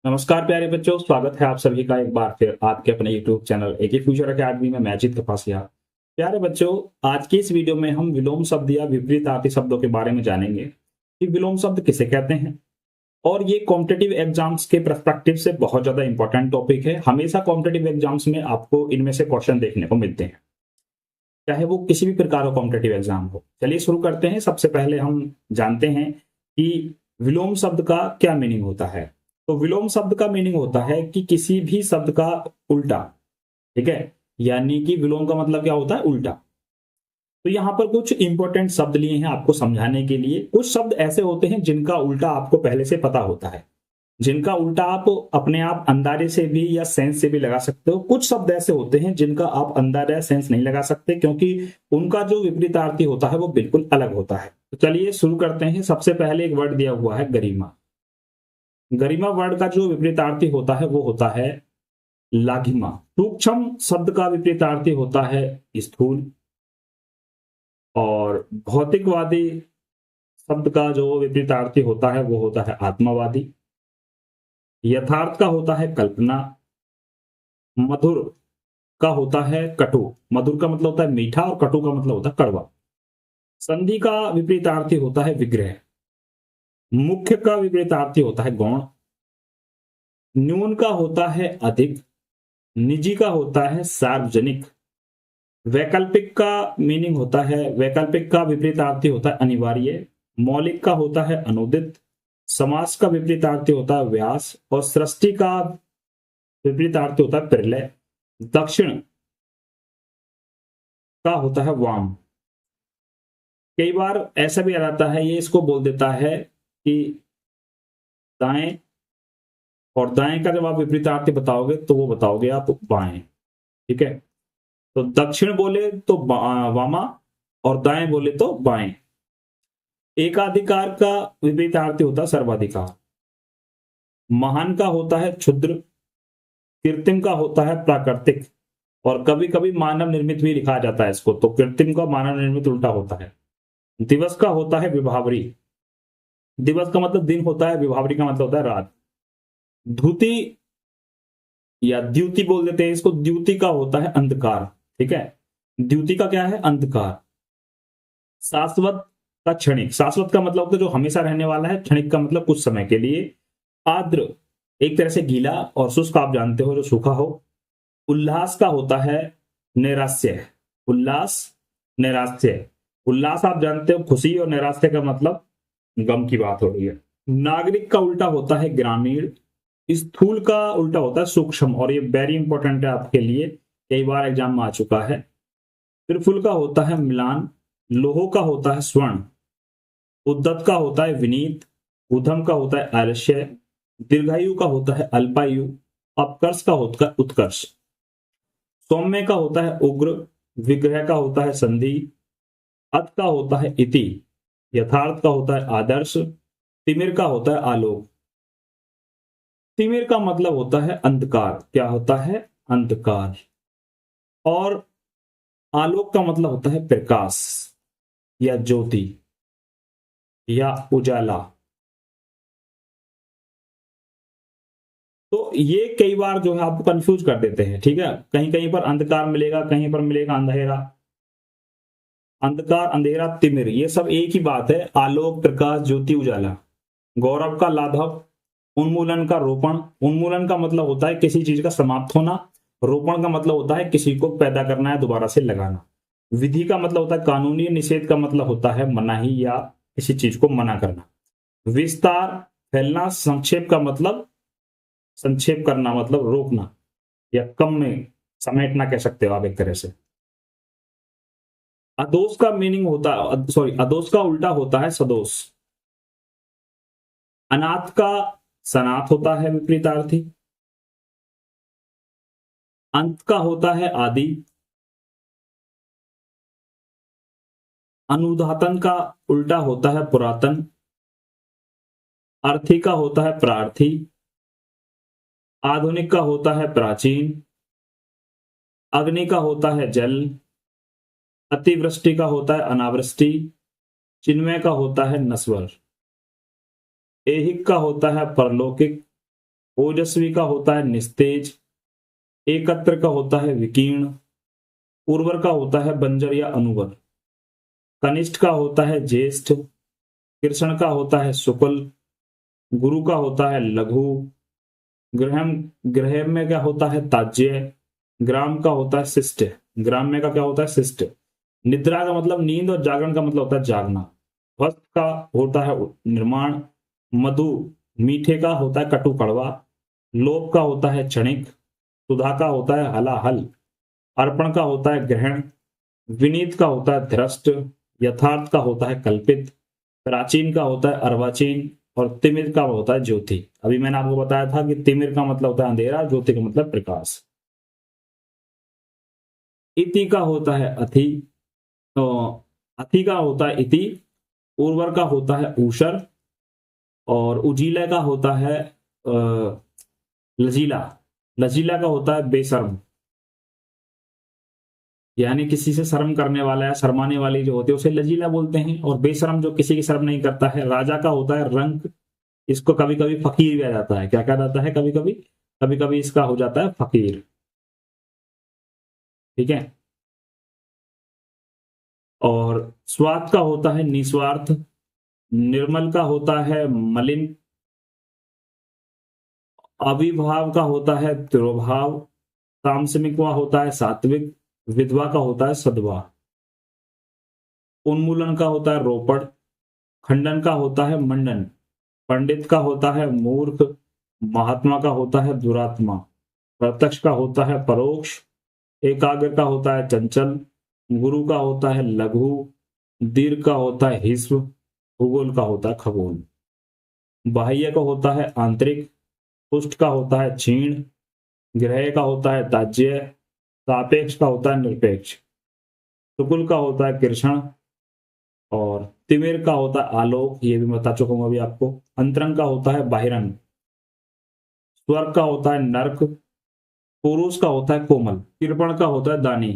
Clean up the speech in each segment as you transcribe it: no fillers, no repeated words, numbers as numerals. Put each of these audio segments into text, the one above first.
नमस्कार प्यारे बच्चों, स्वागत है आप सभी का एक बार फिर आपके अपने YouTube चैनल एक ही फ्यूचर अकेडमी में। मैजिद कपासिया। प्यारे बच्चों, आज की इस वीडियो में हम विलोम शब्द या विपरीतार्थी शब्दों के बारे में जानेंगे कि विलोम शब्द किसे कहते हैं। और ये कॉम्पिटिटिव एग्जाम्स के पर्सपेक्टिव से बहुत ज्यादा इंपॉर्टेंट टॉपिक है। हमेशा कॉम्पिटिटिव एग्जाम्स में आपको इनमें से क्वेश्चन देखने को मिलते हैं, चाहे वो किसी भी प्रकार का कॉम्पिटिटिव एग्जाम हो। चलिए शुरू करते हैं। सबसे पहले हम जानते हैं कि विलोम शब्द का क्या मीनिंग होता है। तो विलोम शब्द का मीनिंग होता है कि किसी भी शब्द का उल्टा। ठीक है, यानी कि विलोम का मतलब क्या होता है? उल्टा। तो यहां पर कुछ इंपॉर्टेंट शब्द लिए हैं आपको समझाने के लिए। कुछ शब्द ऐसे होते हैं जिनका उल्टा आपको पहले से पता होता है, जिनका उल्टा आप अपने आप अंदाजे से भी या सेंस से भी लगा सकते हो। कुछ शब्द ऐसे होते हैं जिनका आप अंदाजा सेंस नहीं लगा सकते, क्योंकि उनका जो विपरीतार्थी होता है वो बिल्कुल अलग होता है। तो चलिए शुरू करते हैं। सबसे पहले एक वर्ड दिया हुआ है गरिमा। गरिमा वर्ड का जो विपरीतार्थी होता है वो होता है लाघिमा। सूक्ष्म शब्द का विपरीतार्थी होता है स्थूल। और भौतिकवादी शब्द का जो विपरीतार्थी होता है वो होता है आत्मवादी। यथार्थ का होता है कल्पना। मधुर का होता है कटु। मधुर का मतलब होता है मीठा और कटु का मतलब होता है कड़वा। संधि का विपरीतार्थी होता है विग्रह। मुख्य का विपरीतार्थी होता है गौण। न्यून का होता है अधिक। निजी का होता है सार्वजनिक। वैकल्पिक का मीनिंग होता है, वैकल्पिक का विपरीतार्थी होता है अनिवार्य। मौलिक का होता है अनुदित। समास का विपरीतार्थी होता है व्यास। और सृष्टि का विपरीतार्थी होता है प्रलय। दक्षिण का होता है वाम। कई बार ऐसा भी आ जाता है, ये इसको बोल देता है कि दाएं, और दाएं का जब आप विपरीतार्थी बताओगे तो वो बताओगे आप बाएं। ठीक है, तो दक्षिण बोले तो वामा और दाएं बोले तो बाएं। एकाधिकार का विपरीतार्थी होता है सर्वाधिकार। महान का होता है क्षुद्र। कृत्रिम का होता है प्राकृतिक। और कभी कभी मानव निर्मित भी लिखा जाता है इसको, तो कृत्रिम का मानव निर्मित उल्टा होता है। दिवस का होता है विभावरी। दिवस का मतलब दिन होता है, विभावरी का मतलब होता है रात। धुति या द्युति बोल देते हैं इसको। द्युति का होता है अंधकार। ठीक है, द्युति का क्या है? अंधकार। शाश्वत का क्षणिक। शाश्वत का मतलब होता है जो हमेशा रहने वाला है। क्षणिक का मतलब कुछ समय के लिए। आर्द्र एक तरह से गीला, और शुष्क आप जानते हो जो सूखा हो। उल्लास का होता है नैराश्य। उल्लास, नैराश्य। उल्लास आप जानते हो खुशी, और नैराश्य का मतलब गम की बात हो रही है। नागरिक का उल्टा होता है ग्रामीण। स्थूल का उल्टा होता है सूक्ष्म, और ये वेरी इंपॉर्टेंट है आपके लिए, कई बार एग्जाम में आ चुका है। त्रिफुल का होता है मिलान। लोहो का होता है स्वर्ण। उद्दत का होता है विनीत। उधम का होता है आलस्य। दीर्घायु का होता है अल्पायु। अपकर्ष का होता है उत्कर्ष। सौम्य का होता है उग्र। विग्रह का होता है संधि। अत का होता है इति। यथार्थ का होता है आदर्श। तिमिर का होता है आलोक। तिमिर का मतलब होता है अंधकार। क्या होता है? अंधकार। और आलोक का मतलब होता है प्रकाश या ज्योति या उजाला। तो ये कई बार जो है आपको कंफ्यूज कर देते हैं। ठीक है, कहीं कहीं पर अंधकार मिलेगा, कहीं पर मिलेगा अंधेरा। अंधकार, अंधेरा, तिमिर, ये सब एक ही बात है। आलोक, प्रकाश, ज्योति, उजाला। गौरव का लाघव। उन्मूलन का रोपण। उन्मूलन का मतलब होता है किसी चीज का समाप्त होना। रोपण का मतलब होता है किसी को पैदा करना है, दोबारा से लगाना। विधि का मतलब होता है कानूनी। निषेध का मतलब होता है मनाही या किसी चीज को मना करना। विस्तार, फैलना। संक्षेप का मतलब संक्षेप करना, मतलब रोकना या कम में समेटना कह सकते हो आप एक तरह से। अदोष का मीनिंग होता है, सॉरी, अदोष का उल्टा होता है सदोष। अनाथ का सनाथ होता है विपरीतार्थी। अंत का होता है आदि। अनुदातन का उल्टा होता है पुरातन। अर्थी का होता है प्रार्थी। आधुनिक का होता है प्राचीन। अग्नि का होता है जल। अतिवृष्टि का होता है अनावृष्टि। चिन्मय का होता है नश्वर। ऐहिक का होता है परलौकिक। ओजस्वी का होता है निस्तेज, एकत्र का होता है विकीर्ण, उर्वर का होता है बंजर या अनुवर, कनिष्ठ का होता है ज्येष्ठ, कृष्ण का होता है शुक्ल, गुरु का होता है लघु, ग्रहम ग्रह में क्या होता है ताज्य, ग्राम का होता है शिष्ट, ग्राम्य का क्या होता है शिष्ट। निद्रा का मतलब नींद और जागरण का मतलब होता है जागना। वस्त का होता है निर्माण, मधु मीठे का होता है कटु कड़वा, लोभ का होता है क्षणिक, सुधा का होता है हलाहल, अर्पण का होता है ग्रहण, विनीत का होता है धृष्ट, यथार्थ का होता है कल्पित, प्राचीन का होता है अर्वाचीन और तिमिर का होता है ज्योति। अभी मैंने आपको बताया था कि तिमिर का मतलब होता है अंधेरा, ज्योति का मतलब प्रकाश। इति का होता है अथि, तो अथि का होता है इति, उर्वर का होता है ऊषर और उजीला का होता है लजीला, लजीला का होता है बेशर्म, यानी किसी से शर्म करने वाला या शर्माने वाली जो होती है उसे लजीला बोलते हैं। और बेशर्म जो किसी की शर्म नहीं करता है। राजा का होता है रंक, इसको कभी कभी फकीर भी आ जाता है। क्या कहा जाता है कभी कभी? कभी कभी इसका हो जाता है फकीर। ठीक है। और स्वार्थ का होता है निस्वार्थ, निर्मल का होता है मलिन, अविभाव का होता है तिरोभाव, तामसिक का होता है सात्विक, विधवा का होता है सद्वा, उन्मूलन का होता है रोपड़, खंडन का होता है मंडन, पंडित का होता है मूर्ख, महात्मा का होता है दुरात्मा, प्रत्यक्ष का होता है परोक्ष, एकाग्र का होता है चंचल, गुरु का होता है लघु, दीर्घ का होता है हिस्व, भूगोल का होता है खगोल, बाह्य का होता है आंतरिक, पुष्ट का होता है क्षीण, ग्रह का होता है ताज्य, सापेक्ष का होता है निरपेक्ष, शुक्ल का होता है कृष्ण और तिमिर का होता है आलोक, ये भी बता चुका हूं अभी आपको। अंतरंग का होता है बाहिरंग, स्वर्ग का होता है नर्क, पुरुष का होता है कोमल, कृपण का होता है दानी।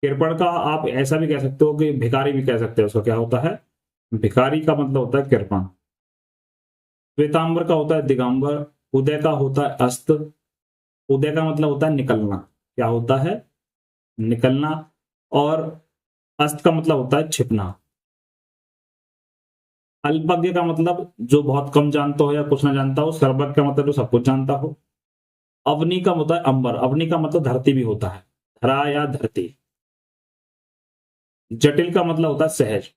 कृपण का आप ऐसा भी कह सकते हो कि भिखारी भी कह सकते हो, उसका क्या होता है? भिखारी का मतलब होता है कृपण। श्वेतांबर का होता है दिगंबर, उदय का होता है अस्त, उदय का मतलब होता है निकलना। क्या होता है? निकलना। और अस्त का मतलब होता है छिपना। अल्पज्ञ का मतलब जो बहुत कम जानता हो या कुछ ना जानता हो। सर्वज्ञ का मतलब जो सब कुछ जानता हो। अवनी का होता है अंबर, अवनी का मतलब धरती भी होता है, धरा या धरती। जटिल का मतलब होता है सहज,